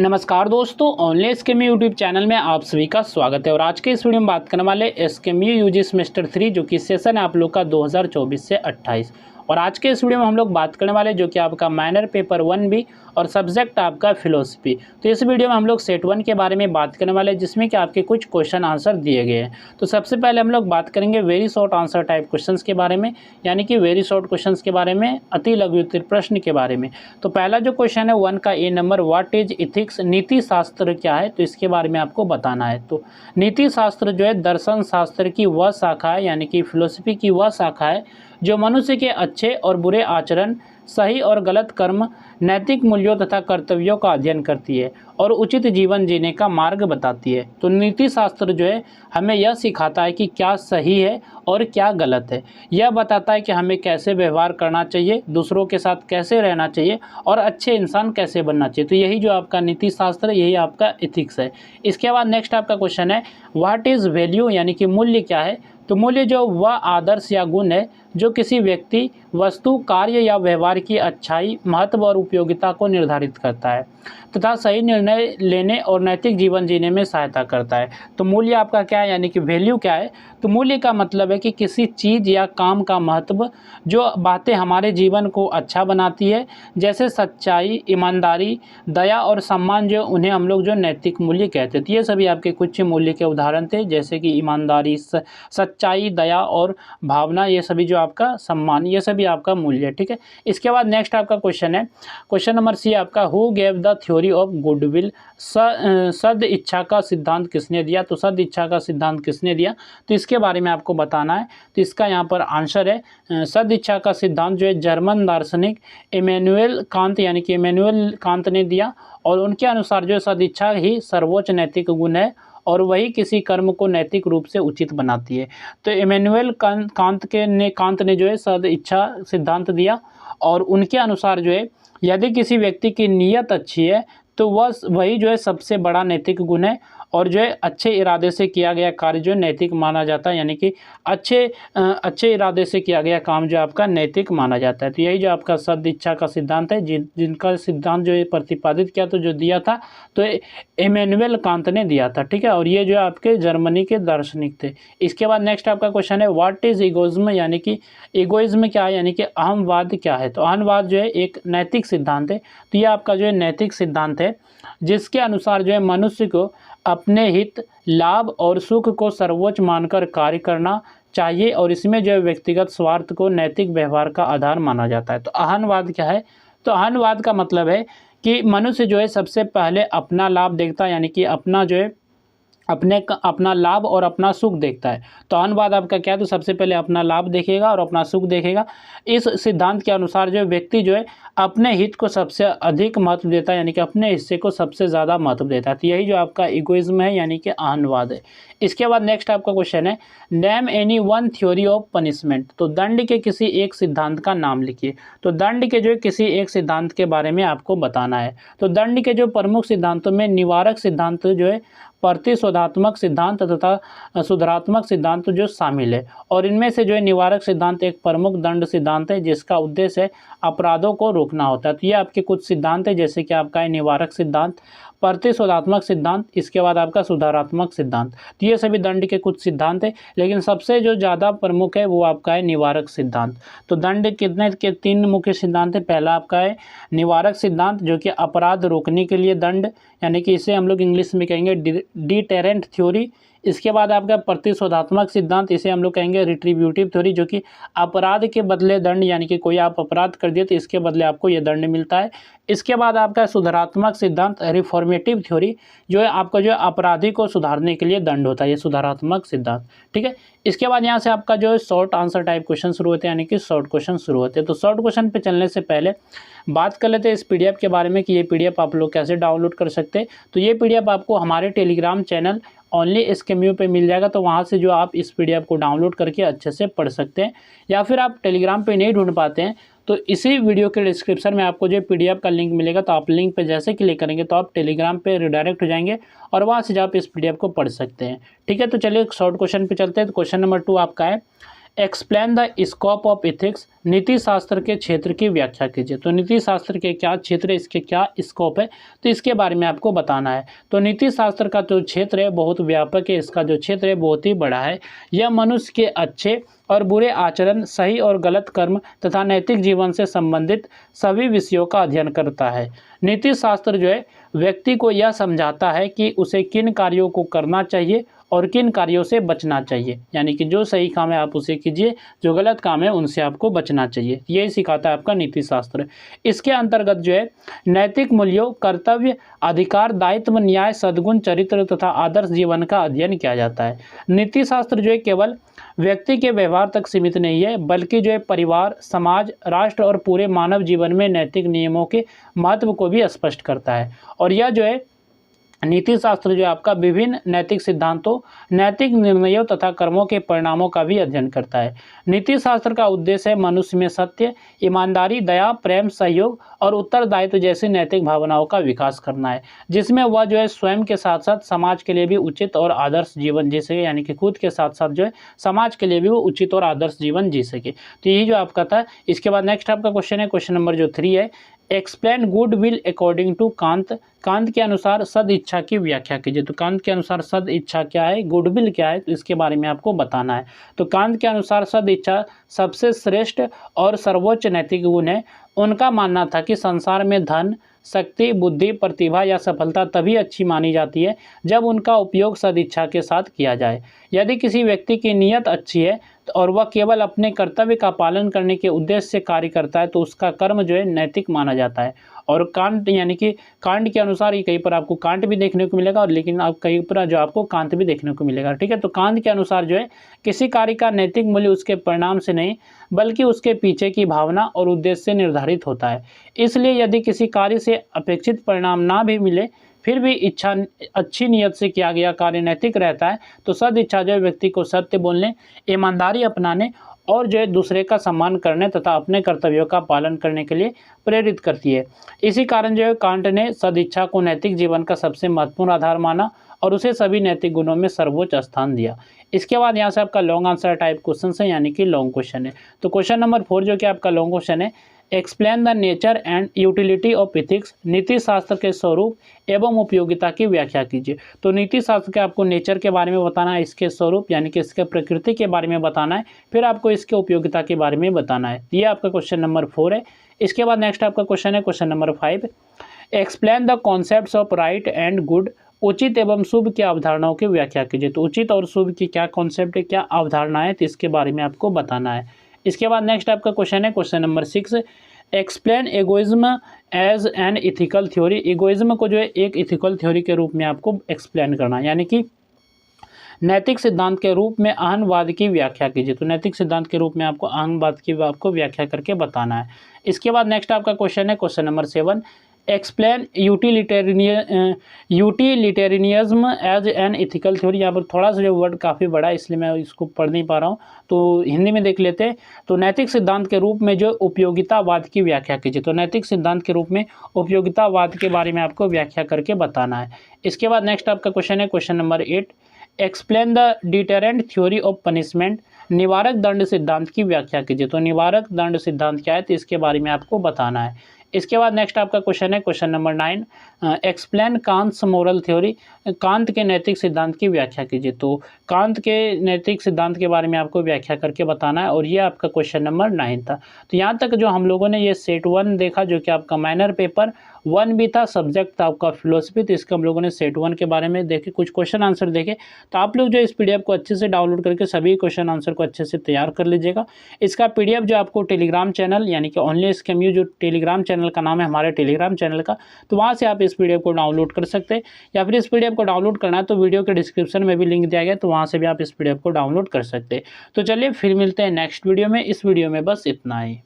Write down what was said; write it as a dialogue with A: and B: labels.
A: नमस्कार दोस्तों, online एसकेएमयू YouTube channel में आप सभी का स्वागत है। और आज के इस वीडियो में बात करने वाले एसकेएमयू यूजी सेमेस्टर 3 जो कि सेशन है आप लोग का 2024 से 28। और आज के इस वीडियो में हम लोग बात करने वाले जो कि आपका माइनर पेपर 1B और सब्जेक्ट आपका फिलोसफी। तो इस वीडियो में हम लोग सेट 1 के बारे में बात करने वाले हैं, जिसमें कि आपके कुछ क्वेश्चन आंसर दिए गए हैं। तो सबसे पहले हम लोग बात करेंगे very short answer type questions के बारे में, यानी कि वेरी शॉर्ट क्वेश्चंस के बारे में, अति लघु उत्तर प्रश्न के बारे में। तो पहला जो क्वेश्चन है 1 का ए नंबर, व्हाट इज इथिक्स, नीति शास्त्र क्या है, तो इसके बारे में आपको बताना है। तो नीति शास्त्र जो है दर्शन शास्त्र की वह शाखा है, यानी कि फिलोसफी की वह शाखा है जो मनुष्य के अच्छे और बुरे आचरण, सही और गलत कर्म, नैतिक मूल्यों तथा कर्तव्यों का अध्ययन करती है और उचित जीवन जीने का मार्ग बताती है। तो नीति शास्त्र जो है हमें यह सिखाता है कि क्या सही है और क्या गलत है। यह बताता है कि हमें कैसे व्यवहार करना चाहिए, दूसरों के साथ कैसे रहना चाहिए और अच्छे इंसान कैसे बनना चाहिए। तो यही जो आपका नीति शास्त्र है, यही आपका एथिक्स है। इसके बाद नेक्स्ट आपका क्वेश्चन है व्हाट इज़ वैल्यू, यानी कि मूल्य क्या है। तो मूल्य जो वह आदर्श या गुण है जो किसी व्यक्ति, वस्तु, कार्य या व्यवहार की अच्छाई, महत्व और उपयोगिता को निर्धारित करता है तथा सही निर्णय लेने और नैतिक जीवन जीने में सहायता करता है। तो मूल्य आपका क्या है, यानी कि वैल्यू क्या है। तो मूल्य का मतलब है कि किसी चीज़ या काम का महत्व, जो बातें हमारे जीवन को अच्छा बनाती है, जैसे सच्चाई, ईमानदारी, दया और सम्मान, जो उन्हें हम लोग जो नैतिक मूल्य कहते हैं। तो ये सभी आपके कुछ मूल्य के उदाहरण थे, जैसे कि ईमानदारी, सच्चाई, दया और भावना, ये सभी जो आपका सम्मान, ये सभी आपका मूल्य है। ठीक है। इसके बाद नेक्स्ट आपका क्वेश्चन है, क्वेश्चन नंबर सी आपका, who gave the theory of goodwill, सद इच्छा का सिद्धांत किसने दिया। तो सद इच्छा का सिद्धांत किसने दिया, तो इसके बारे में आपको बताना है। तो इसका यहाँ पर आंसर है सद इच्छा का सिद्धांत जो है जर्मन दार्शनिक इमैनुएल कांत, यानी कि इमैनुएल कांत ने दिया। और उनके अनुसार जो सद इच्छा ही सर्वोच्च नैतिक गुण है और वही किसी कर्म को नैतिक रूप से उचित बनाती है। तो इमैनुएल कांत ने जो है सद इच्छा सिद्धांत दिया और उनके अनुसार जो है यदि किसी व्यक्ति की नीयत अच्छी है तो वही जो है सबसे बड़ा नैतिक गुण है और जो है अच्छे इरादे से किया गया कार्य जो नैतिक माना जाता है, यानी कि अच्छे इरादे से किया गया काम जो आपका नैतिक माना जाता है। तो यही जो आपका सद इच्छा का सिद्धांत है, जिनका सिद्धांत जो है प्रतिपादित किया, तो जो दिया था तो इमैनुएल कांत ने दिया था। ठीक है। और ये जो आपके जर्मनी के दार्शनिक थे। इसके बाद नेक्स्ट आपका क्वेश्चन है व्हाट इज़ ईगोइज्म, यानी कि ईगोइज्म क्या है, यानी कि अहमवाद क्या है। तो अहमवाद जो है एक नैतिक सिद्धांत है। तो ये आपका जो है नैतिक सिद्धांत है जिसके अनुसार जो है मनुष्य को अपने हित, लाभ और सुख को सर्वोच्च मानकर कार्य करना चाहिए और इसमें जो है व्यक्तिगत स्वार्थ को नैतिक व्यवहार का आधार माना जाता है। तो अहंवाद क्या है, तो अहंवाद का मतलब है कि मनुष्य जो है सबसे पहले अपना लाभ देखता है, यानी कि अपना जो है अपना लाभ और अपना सुख देखता है। तो अहंवाद आपका क्या है, तो सबसे पहले अपना लाभ देखेगा और अपना सुख देखेगा। इस सिद्धांत के अनुसार जो व्यक्ति जो है अपने हित को सबसे अधिक महत्व देता है, यानी कि अपने हिस्से को सबसे ज़्यादा महत्व देता है। तो यही जो आपका इगोइज्म है, यानी कि अहंवाद है। इसके बाद नेक्स्ट आपका क्वेश्चन है name any one theory of punishment. तो दंड के किसी एक सिद्धांत का नाम लिखिए। तो दंड के जो किसी एक सिद्धांत के बारे में आपको बताना है। तो दंड के जो प्रमुख सिद्धांतों में निवारक सिद्धांत जो है, प्रतिशोधात्मक सिद्धांत तथा सुधारात्मक सिद्धांत जो शामिल है। और इनमें से जो है निवारक सिद्धांत एक प्रमुख दंड सिद्धांत है जिसका उद्देश्य है अपराधों को रोकना होता है। तो ये आपके कुछ सिद्धांत है, जैसे कि आपका है निवारक सिद्धांत, प्रतिशोधात्मक सिद्धांत, इसके बाद आपका सुधारात्मक सिद्धांत। तो ये सभी दंड के कुछ सिद्धांत है, लेकिन सबसे जो ज़्यादा प्रमुख है वो आपका है निवारक सिद्धांत। तो दंड कितने के 3 मुख्य सिद्धांत है। पहला आपका है निवारक सिद्धांत जो कि अपराध रोकने के लिए दंड, यानी कि इसे हम लोग इंग्लिश में कहेंगे डिटेरेंट थ्योरी। इसके बाद आपका प्रतिशोधात्मक सिद्धांत, इसे हम लोग कहेंगे रिट्रीब्यूटिव थ्योरी, जो कि अपराध के बदले दंड, यानी कि कोई आप अपराध कर दिए तो इसके बदले आपको ये दंड मिलता है। इसके बाद आपका सुधारात्मक सिद्धांत रिफॉर्मेटिव थ्योरी, जो है आपका जो अपराधी को सुधारने के लिए दंड होता है, ये सुधारात्मक सिद्धांत। ठीक है। इसके बाद यहाँ से आपका जो है शॉर्ट आंसर टाइप क्वेश्चन शुरू होते हैं, यानी कि शॉर्ट क्वेश्चन शुरू होते हैं। तो शॉर्ट क्वेश्चन पे चलने से पहले बात कर लेते हैं इस पीडीएफ के बारे में कि ये पीडीएफ आप लोग कैसे डाउनलोड कर सकते हैं। तो ये पीडीएफ आपको हमारे टेलीग्राम चैनल ओनली एसकेएमयू पे मिल जाएगा। तो वहाँ से जो आप इस पीडीएफ को डाउनलोड करके अच्छे से पढ़ सकते हैं, या फिर आप टेलीग्राम पे नहीं ढूंढ पाते हैं तो इसी वीडियो के डिस्क्रिप्शन में आपको जो पीडीएफ का लिंक मिलेगा। तो आप लिंक पे जैसे क्लिक करेंगे तो आप टेलीग्राम पे रिडायरेक्ट हो जाएंगे और वहाँ से जो आप इस पीडीएफ को पढ़ सकते हैं। ठीक है। तो चलिए शॉर्ट क्वेश्चन पे चलते हैं। तो क्वेश्चन नंबर 2 आपका है explain the scope of ethics, नीति शास्त्र के क्षेत्र की व्याख्या कीजिए। तो नीति शास्त्र के क्या क्षेत्र है, इसके क्या स्कोप है, तो इसके बारे में आपको बताना है। तो नीति शास्त्र का जो क्षेत्र है बहुत व्यापक है, इसका जो क्षेत्र है बहुत ही बड़ा है। यह मनुष्य के अच्छे और बुरे आचरण, सही और गलत कर्म तथा नैतिक जीवन से संबंधित सभी विषयों का अध्ययन करता है। नीति शास्त्र जो है व्यक्ति को यह समझाता है कि उसे किन कार्यों को करना चाहिए और किन कार्यों से बचना चाहिए, यानी कि जो सही काम है आप उसे कीजिए, जो गलत काम है उनसे आपको बचना चाहिए। यही सिखाता है आपका नीति शास्त्र। इसके अंतर्गत जो है नैतिक मूल्यों, कर्तव्य, अधिकार, दायित्व, न्याय, सद्गुण, चरित्र तथा आदर्श जीवन का अध्ययन किया जाता है। नीति शास्त्र जो है केवल व्यक्ति के व्यवहार तक सीमित नहीं है, बल्कि जो है परिवार, समाज, राष्ट्र और पूरे मानव जीवन में नैतिक नियमों के महत्व को भी स्पष्ट करता है। और यह जो है नीति शास्त्र जो है आपका विभिन्न नैतिक सिद्धांतों, नैतिक निर्णयों तथा कर्मों के परिणामों का भी अध्ययन करता है। नीति शास्त्र का उद्देश्य है मनुष्य में सत्य, ईमानदारी, दया, प्रेम, सहयोग और उत्तरदायित्व जैसी नैतिक भावनाओं का विकास करना है, जिसमें वह जो है स्वयं के साथ साथ समाज के लिए भी उचित और आदर्श जीवन जी सके, यानी कि खुद के साथ साथ जो है समाज के लिए भी वो उचित और आदर्श जीवन जी सके। तो यही जो आपका था। इसके बाद नेक्स्ट आपका क्वेश्चन है, क्वेश्चन नंबर जो 3 है, explain good will according to Kant, Kant के अनुसार सद इच्छा की व्याख्या कीजिए। तो कांत के अनुसार सद इच्छा क्या है, गुड विल क्या है, तो इसके बारे में आपको बताना है। तो कांत के अनुसार सद इच्छा सबसे श्रेष्ठ और सर्वोच्च नैतिक गुण है। उनका मानना था कि संसार में धन, शक्ति, बुद्धि, प्रतिभा या सफलता तभी अच्छी मानी जाती है जब उनका उपयोग सदिच्छा के साथ किया जाए। यदि किसी व्यक्ति की नीयत अच्छी है और वह केवल अपने कर्तव्य का पालन करने के उद्देश्य से कार्य करता है तो उसका कर्म जो है नैतिक माना जाता है। और कांट यानी कि कांट के अनुसार ही कहीं पर आपको कांट भी देखने को मिलेगा और लेकिन आप कहीं पर जो आपको कांत भी देखने को मिलेगा। ठीक है, तो कांत के अनुसार जो है किसी कार्य का नैतिक मूल्य उसके परिणाम से नहीं बल्कि उसके पीछे की भावना और उद्देश्य से निर्धारित होता है। इसलिए यदि किसी कार्य से अपेक्षित परिणाम ना भी मिले फिर भी इच्छा अच्छी नीयत से किया गया कार्य नैतिक रहता है, तो सद इच्छा जो है व्यक्ति को सत्य बोलने, ईमानदारी अपनाने और जो है दूसरे का सम्मान करने तथा अपने कर्तव्यों का पालन करने के लिए प्रेरित करती है। इसी कारण जो है कांट ने सदिच्छा को नैतिक जीवन का सबसे महत्वपूर्ण आधार माना और उसे सभी नैतिक गुणों में सर्वोच्च स्थान दिया। इसके बाद यहाँ से आपका लॉन्ग आंसर टाइप क्वेश्चन है, यानी कि लॉन्ग क्वेश्चन है। तो क्वेश्चन नंबर 4 जो कि आपका लॉन्ग क्वेश्चन है, explain the nature and utility of ethics, नीति शास्त्र के स्वरूप एवं उपयोगिता की व्याख्या कीजिए। तो नीति शास्त्र के आपको नेचर के बारे में बताना है, इसके स्वरूप यानी कि इसके प्रकृति के बारे में बताना है, फिर आपको इसके उपयोगिता के बारे में बताना है। ये आपका क्वेश्चन नंबर 4 है। इसके बाद नेक्स्ट आपका क्वेश्चन है question number 5, explain the concepts of right and good, उचित एवं शुभ की अवधारणाओं की व्याख्या कीजिए। तो उचित और शुभ की क्या कॉन्सेप्ट है, क्या अवधारणा है, तो इसके बारे में आपको बताना है। इसके बाद नेक्स्ट आपका क्वेश्चन है question number 6, explain egoism as an ethical theory. Egoism को जो है एक इथिकल थ्योरी के रूप में आपको एक्सप्लेन करना है, यानी कि नैतिक सिद्धांत के रूप में अहंवाद की व्याख्या कीजिए। तो नैतिक सिद्धांत के रूप में आपको अहंवाद की आपको व्याख्या करके बताना है। इसके बाद नेक्स्ट आपका क्वेश्चन है question number 7, explain utilitarianism as an ethical theory. यहाँ पर थोड़ा सा जो वर्ड काफ़ी बड़ा है इसलिए मैं इसको पढ़ नहीं पा रहा हूँ, तो हिंदी में देख लेते हैं। तो नैतिक सिद्धांत के रूप में जो उपयोगितावाद की व्याख्या कीजिए। तो नैतिक सिद्धांत के रूप में उपयोगितावाद के बारे में आपको व्याख्या करके बताना है। इसके बाद नेक्स्ट आपका क्वेश्चन है question number 8, explain the deterrent theory of punishment, निवारक दंड सिद्धांत की व्याख्या कीजिए। तो निवारक दंड सिद्धांत क्या है, तो इसके बारे में आपको बताना है। इसके बाद नेक्स्ट आपका क्वेश्चन है question number 9, explain Kant's moral theory, Kant के नैतिक सिद्धांत की व्याख्या कीजिए। तो कांत के नैतिक सिद्धांत के बारे में आपको व्याख्या करके बताना है और ये आपका क्वेश्चन नंबर 9 था। तो यहाँ तक जो हम लोगों ने ये सेट 1 देखा जो कि आपका माइनर पेपर 1 भी था, सब्जेक्ट था आपका फिलोसफी, तो इसका हम लोगों ने सेट 1 के बारे में देखे, कुछ क्वेश्चन आंसर देखे। तो आप लोग जो इस PDF को अच्छे से डाउनलोड करके सभी क्वेश्चन आंसर को अच्छे से तैयार कर लीजिएगा। इसका PDF जो आपको टेलीग्राम चैनल यानी कि ओनली SKMU जो टेलीग्राम चैनल का नाम है हमारे टेलीग्राम चैनल का, तो वहाँ से आप इस PDF को डाउनलोड कर सकते हैं, या फिर इस PDF को डाउनलोड करना है तो वीडियो के डिस्क्रिप्शन में भी लिंक दिया गया है, तो वहाँ से भी आप इस PDF को डाउनलोड कर सकते हैं। तो चलिए फिर मिलते हैं नेक्स्ट वीडियो में। इस वीडियो में बस इतना ही।